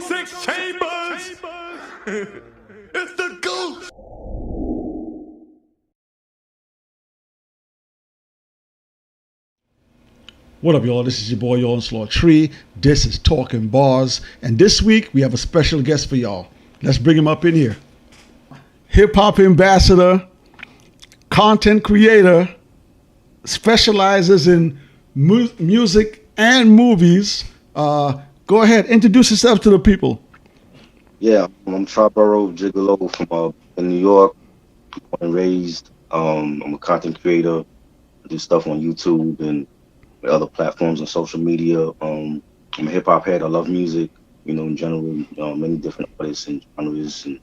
6 chambers. It's the ghost. What up, y'all? This is your boy, Onslaught Tree. This is Talking Bars. And this week, we have a special guest for y'all. Let's bring him up in here. Hip-hop ambassador, content creator, specializes in music and movies. Go ahead, introduce yourself to the people. Yeah, I'm Triborough Gigolo from in New York, born and raised. I'm a content creator. I do stuff on YouTube and other platforms and social media. I'm a hip hop head. I love music, in general, many different artists and genres, and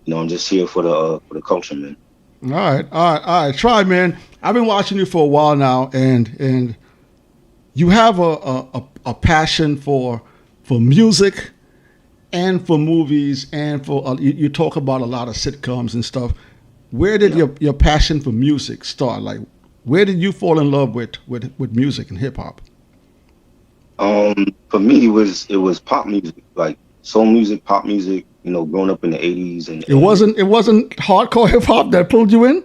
I'm just here for the culture, man. All right. Try, man. I've been watching you for a while now, and you have a passion for music and for movies, and for you talk about a lot of sitcoms and stuff. Where did your passion for music start? Like, where did you fall in love with music and hip hop? For me, it was pop music, like soul music, pop music. Growing up in the '80s, and it wasn't hardcore hip hop that pulled you in.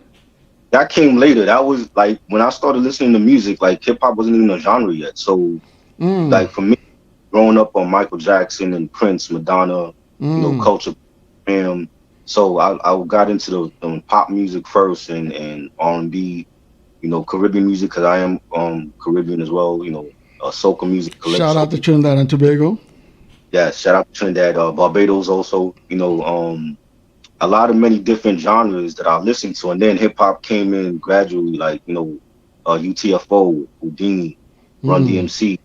That came later. That was like when I started listening to music. Like hip hop wasn't even a genre yet. So, like for me, growing up on Michael Jackson and Prince, Madonna, Culture, so I got into the pop music first and R&B. Caribbean music, because I am Caribbean as well, soca music. Calypso. Shout out to Trinidad and Tobago. Yeah, shout out to Trinidad, Barbados also, a lot of many different genres that I listened to. And then hip hop came in gradually, like, UTFO, Houdini, Run DMC,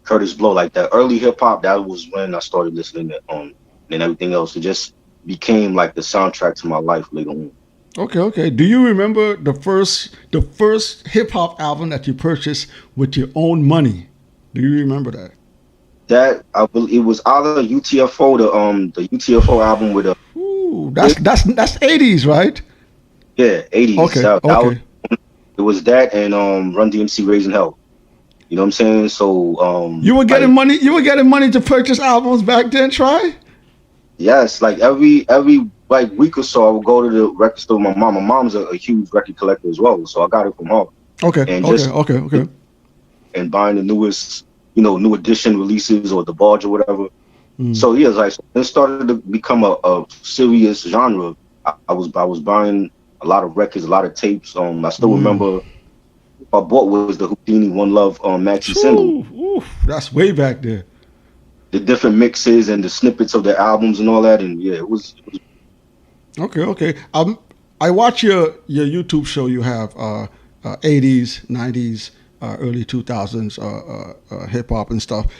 Curtis Blow, like that early hip hop. That was when I started listening to, and everything else. It just became like the soundtrack to my life later on. Okay. Do you remember the first hip hop album that you purchased with your own money? Do you remember that? That I believe it was either UTFO, the UTFO album with a. Ooh, that's 80s, right? Yeah, 80s. Okay. It was that and Run DMC Raising Hell. You know what I'm saying? So you were getting money. You were getting money to purchase albums back then. Try. Yes, like every like week or so, I would go to the record store with my mom. My mom's a huge record collector as well, so I got it from her. Okay. And buying the newest, new edition releases or the BARZ or whatever. So yeah, like it started to become a serious genre. I was buying a lot of records, a lot of tapes. I still remember I bought was the Houdini One Love maxi single. Ooh, that's way back there. The different mixes and the snippets of the albums and all that, and yeah, it was. Okay. I watch your YouTube show. You have 80s, 90s, early 2000s hip hop and stuff.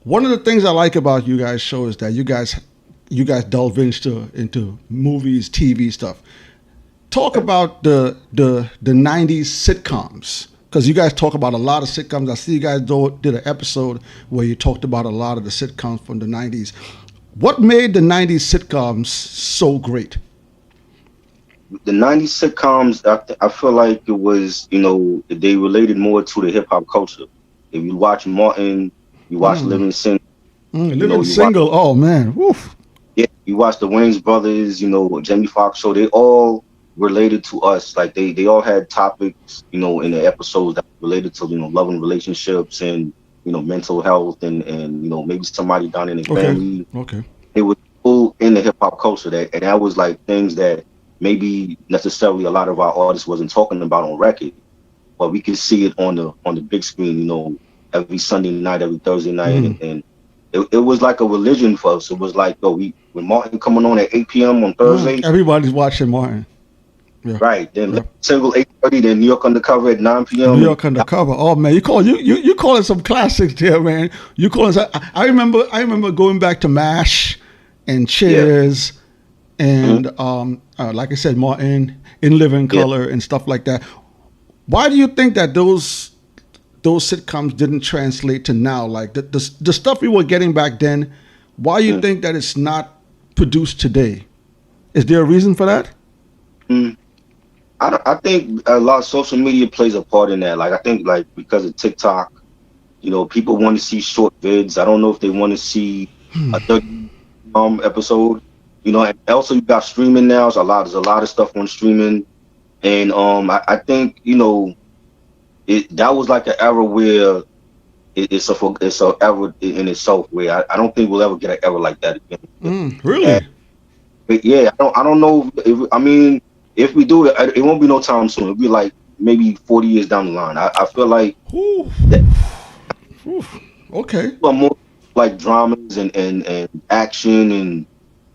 One of the things I like about you guys' show is that you guys delve into movies, TV stuff. Talk about the 90s sitcoms, because you guys talk about a lot of sitcoms. I see you guys did an episode where you talked about a lot of the sitcoms from the 90s. What made the 90s sitcoms so great? The 90s sitcoms, I feel like it was, they related more to the hip hop culture. If you watch Martin, you watch Living Single. Living Single, oh man, woof. Yeah, you watch the Wayans Brothers, Jamie Foxx show. They all related to us. Like they all had topics, in the episodes that related to, love and relationships and, mental health and maybe somebody down in the family. Okay. It was all in the hip hop culture and that was like things that maybe necessarily a lot of our artists wasn't talking about on record, but we could see it on the big screen, every Sunday night, every Thursday night, and it was like a religion for us. It was like, when Martin coming on at 8 p.m. on Thursday, everybody's watching Martin. Yeah. Right. Then single 8:30, then New York Undercover at 9 p.m. New York Undercover. Oh man, you calling some classics there, man. You calling. I remember going back to MASH and Cheers and like I said, Martin in Living Color and stuff like that. Why do you think that those sitcoms didn't translate to now? Like the stuff we were getting back then. Why do you think that it's not produced today? Is there a reason for that? I think a lot of social media plays a part in that. Like I think because of TikTok, people want to see short vids. I don't know if they want to see a 30 episode. You know, and also you got streaming now. So there's a lot of stuff on streaming, and I think that was like an era where it's a era in itself where I don't think we'll ever get an era like that again. Really? But yeah, I don't know. If we do it, it won't be no time soon. It'll be like maybe 40 years down the line. I feel like Ooh. that Okay. more like dramas and action, and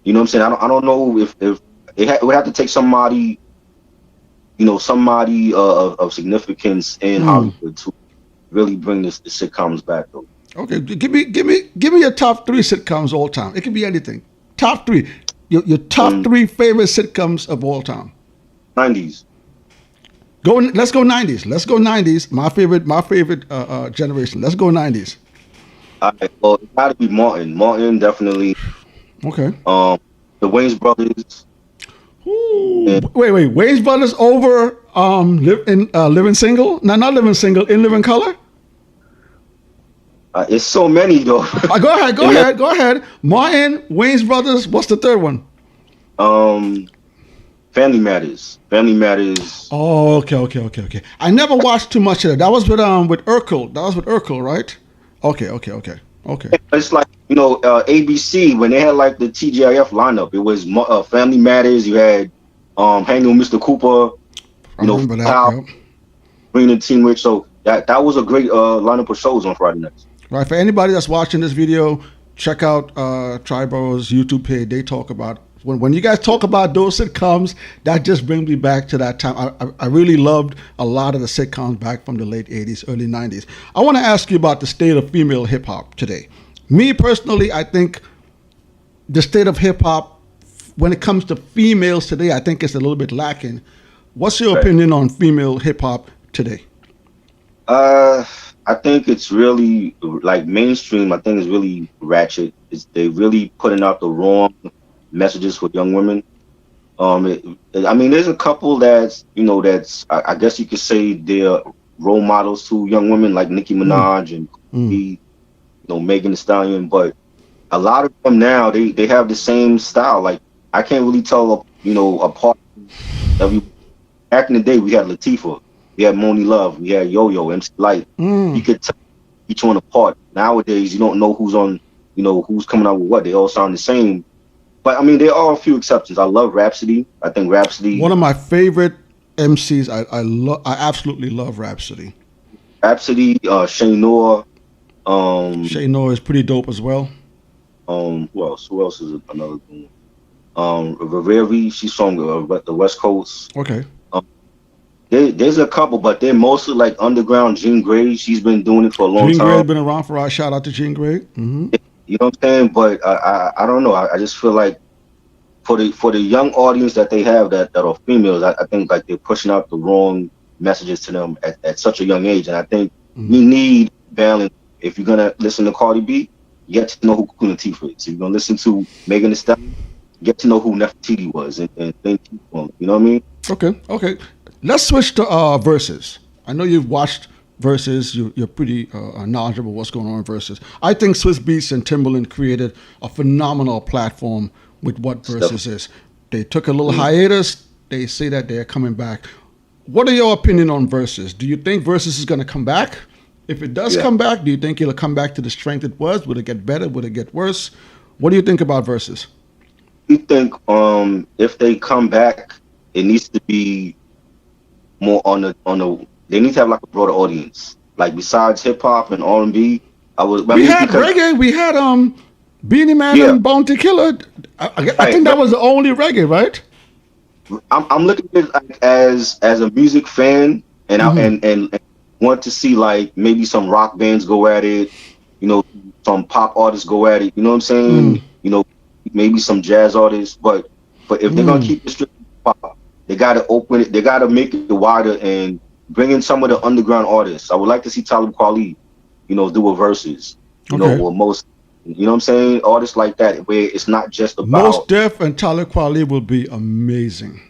you know what I'm saying. I don't know if it would have to take somebody, somebody of significance in Hollywood to really bring the sitcoms back though. Okay. Give me your top 3 sitcoms all time. It can be anything. Top 3. Your top 3 favorite sitcoms of all time. 90s. Let's go 90s. Let's go 90s. My favorite generation. Let's go 90s. All right, well, it got to be Martin. Martin, definitely. Okay. The Wayans Brothers. Ooh. Wait. Wayans Brothers over Living Single? No, not Living Single. In Living Color? It's so many though. Go ahead. Martin, Wayans Brothers. What's the third one? Family Matters. Oh, okay. I never watched too much of that. That was with Urkel. That was with Urkel, right? Okay. It's like ABC when they had like the TGIF lineup. It was Family Matters. You had Hanging with Mr. Cooper. I remember that. Kyle, Yep. Green and Teen Rich. So that was a great lineup of shows on Friday nights. Right. For anybody that's watching this video, check out Tribo's YouTube page. They talk about when you guys talk about those sitcoms, that just brings me back to that time. I really loved a lot of the sitcoms back from the late 80s, early 90s. I want to ask you about the state of female hip hop today. Me personally, I think the state of hip hop, when it comes to females today, I think it's a little bit lacking. What's your opinion on female hip hop today? I think it's really like mainstream. I think it's really ratchet. They really putting out the wrong messages for young women. There's a couple that's I guess you could say they're role models to young women like Nicki Minaj and Megan Thee Stallion, but a lot of them now they have the same style. Like I can't really tell apart. Back in the day, we had Latifah, we had Moni Love, we had Yo-Yo, MC Lyte. You could tell each one apart. Nowadays, you don't know who's on, who's coming out with what. They all sound the same. But there are a few exceptions. I love Rhapsody. I think Rhapsody. One of my favorite MCs. I absolutely love Rhapsody. Shay Noor. Shay Noor is pretty dope as well. Who else? Who else is another one? Riveri, she's from the West Coast. Okay. There's a couple, but they're mostly like underground. Jean Grey, she's been doing it for a long time. Jean Grey's been around for a while. Shout out to Jean Grey. Mm-hmm. You know what I'm saying? But I don't know. I just feel like for the young audience that they have that are females, I think like they're pushing out the wrong messages to them at such a young age. And I think we need balance. If you're gonna listen to Cardi B, you get to know who Queen Latifah is. If you're gonna listen to Megan Thee Stallion, get to know who Nefertiti was and think, you know what I mean? Okay. Let's switch to Versus. I know you've watched Versus. You're pretty knowledgeable what's going on in Versus. I think Swiss Beats and Timbaland created a phenomenal platform with what Versus is. They took a little hiatus. They say that they're coming back. What are your opinion on Versus? Do you think Versus is going to come back? If it does come back, do you think it'll come back to the strength it was? Would it get better? Would it get worse? What do you think about Versus? I think if they come back, it needs to be more on the. They need to have like a broader audience. Like besides hip hop and R&B, we had reggae. We had Beanie Man and Bounty Killer. I think that was the only reggae, right? I'm looking at it as a music fan, and and want to see like maybe some rock bands go at it, some pop artists go at it. You know what I'm saying? Maybe some jazz artists. But if they're gonna keep it strict pop, they gotta open it. They gotta make it wider and bring in some of the underground artists. I would like to see Talib Kweli, do a verses. Or most. You know what I'm saying? Artists like that, where it's not just about. Most Def and Talib Kweli will be amazing.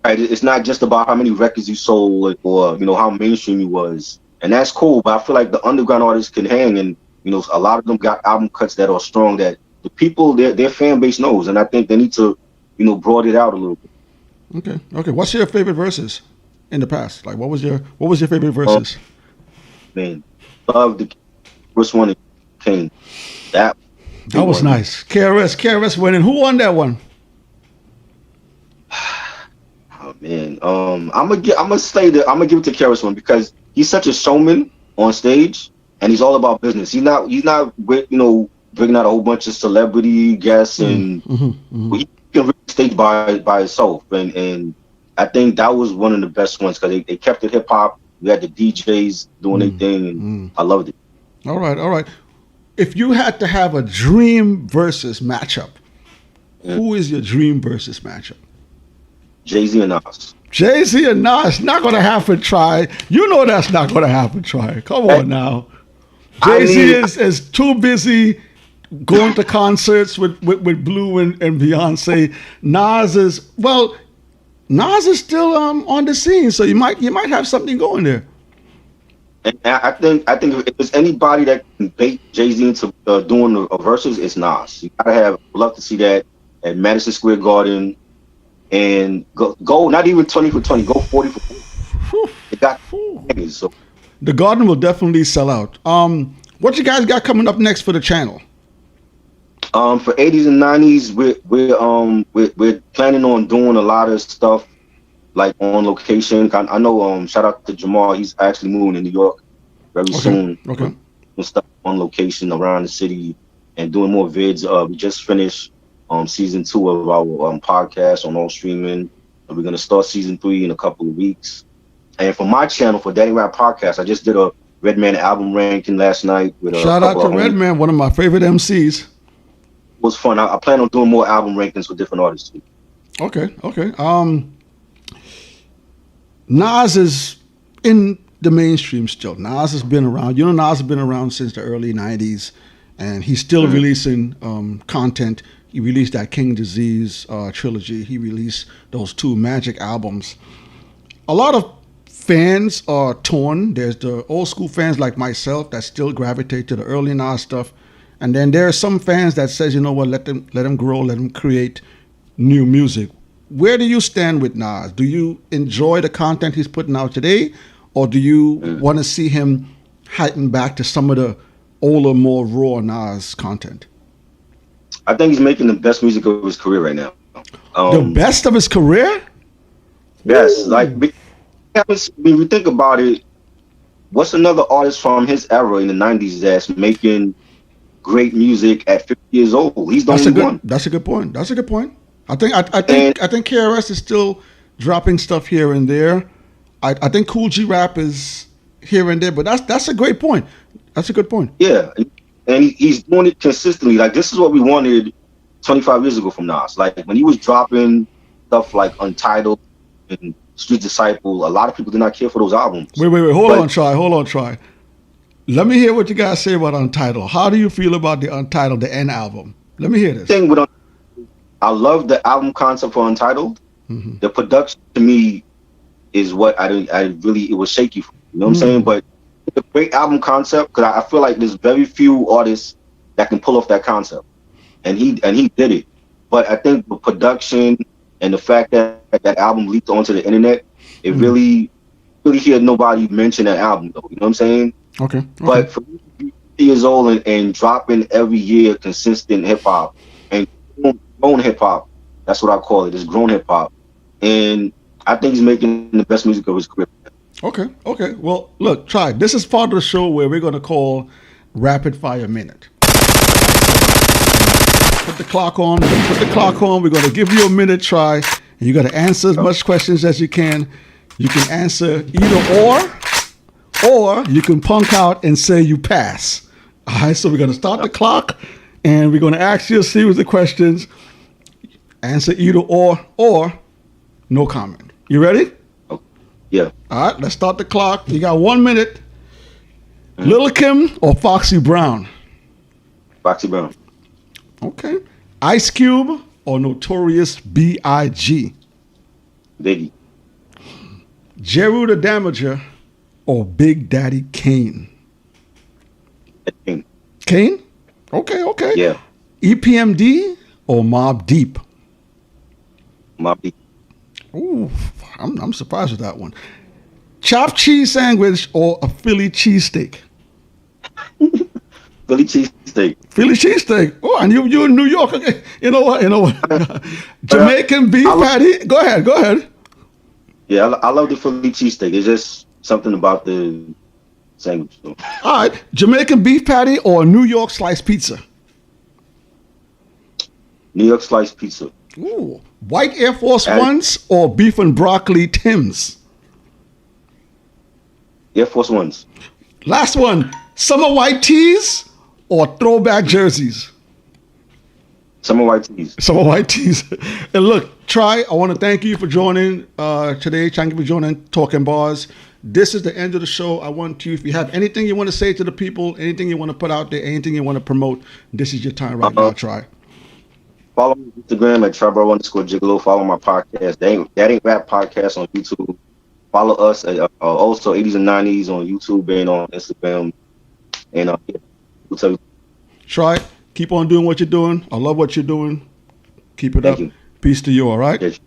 Right, it's not just about how many records you sold or how mainstream you was, and that's cool. But I feel like the underground artists can hang, and a lot of them got album cuts that are strong that the people, their fan base knows, and I think they need to, broaden it out a little bit. Okay. What's your favorite verses in the past? Like, what was your favorite verses? Man, love the first one, Kane. That was nice. KRS winning. Who won that one? Oh man, I'm gonna give it to KRS One because he's such a showman on stage, and he's all about business. He's not bringing out a whole bunch of celebrity guests, and he can read the stage by himself. And I think that was one of the best ones because they kept it hip hop. We had the DJs doing their thing, and I loved it. All right. If you had to have a dream versus matchup, who is your dream versus matchup? Jay-Z and Nas. Jay-Z and Nas, not going to happen, Try. You know that's not going to happen, Try. Come on now. Jay-Z is too busy going to concerts with Blue and Beyonce. Nas is still on the scene, so you might have something going there. And I think if there's anybody that can bait Jay-Z into doing a verses, it's Nas. You gotta love to see that at Madison Square Garden, and go not even 20 for 20, go 40 for 40. It got so the Garden will definitely sell out. What you guys got coming up next for the channel? For 80s and 90s, we're planning on doing a lot of stuff like on location. I know shout out to Jamal, he's actually moving to New York very soon. Okay. Doing stuff on location around the city and doing more vids. We just finished season 2 of our podcast on all streaming. And we're gonna start season 3 in a couple of weeks. And for my channel, for Daddy Rap Podcast, I just did a Redman album ranking last night with shout out to Redman, one of my favorite MCs. It was fun. I plan on doing more album rankings with different artists too. Okay. Nas is in the mainstream still. Nas has been around. Nas has been around since the early 90s, and he's still releasing content. He released that King Disease trilogy. He released those 2 Magic albums. A lot of fans are torn. There's the old school fans like myself that still gravitate to the early Nas stuff. And then there are some fans that says, you know what, let them grow, let them create new music. Where do you stand with Nas? Do you enjoy the content he's putting out today, or do you want to see him heighten back to some of the older, more raw Nas content? I think he's making the best music of his career right now. The best of his career? Yes. Ooh. Like, when you think about it, what's another artist from his era in the 90s that's making great music at 50 years old? He's the only one. That's a good point. I think KRS is still dropping stuff here and there. I think Cool G Rap is here and there, but that's a great point. That's a good point. Yeah, and he's doing it consistently. Like, this is what we wanted 25 years ago from Nas. Like, when he was dropping stuff like Untitled and Street Disciple, a lot of people did not care for those albums. Wait. Hold on, Try. Let me hear what you guys say about Untitled. How do you feel about the Untitled, the N album? Let me hear this. I love the album concept for Untitled. Mm-hmm. The production to me is what it was shaky for. You know what I'm saying? But it's a great album concept because I feel like there's very few artists that can pull off that concept. And he did it. But I think the production and the fact that that album leaked onto the internet, it really hear nobody mention that album though. You know what I'm saying? Okay. But for me to be 50 years old and dropping every year consistent hip hop and grown hip hop, that's what I call it. It's grown hip hop, and I think he's making the best music of his career. Okay. Well, look, Try. This is part of the show where we're gonna call Rapid Fire Minute. Put the clock on. We're gonna give you a minute, Try, and you gotta answer as much questions as you can. You can answer either or you can punk out and say you pass. All right. So we're gonna start the clock, and we're gonna ask you a series of questions. Answer either or no comment. You ready? Yeah. All right, let's start the clock. You got 1 minute. Lil' Kim or Foxy Brown? Foxy Brown. Okay. Ice Cube or Notorious B.I.G.? Biggie. Jeru the Damager or Big Daddy Kane? Kane. Kane? Okay. Yeah. EPMD or Mobb Deep? Mobb Deep. Ooh, I'm surprised with that one. Chopped cheese sandwich or a Philly cheesesteak? Philly cheesesteak. Philly cheesesteak. Oh, I knew you in New York. Okay. You know what? Jamaican beef patty. Go ahead. Yeah, I love the Philly cheesesteak. It's just something about the sandwich. So. All right. Jamaican beef patty or New York sliced pizza? New York sliced pizza. Ooh. White Air Force Ones or beef and broccoli Tims? Air Force Ones. Last one. Summer white tees or throwback jerseys? Summer white tees. Summer white tees. And look, Try, I want to thank you for joining today. Thank you for joining Talking Bars. This is the end of the show. I want you, if you have anything you want to say to the people, anything you want to put out there, anything you want to promote, this is your time right now, Try. Follow me on Instagram at Tribro_Gigolo. Follow my podcast, That Ain't Rap Podcast on YouTube. Follow us at also 80s and 90s on YouTube and on Instagram. And we'll tell you. Try, keep on doing what you're doing. I love what you're doing. Keep it Thank up. you. Peace to you, all right? Yes.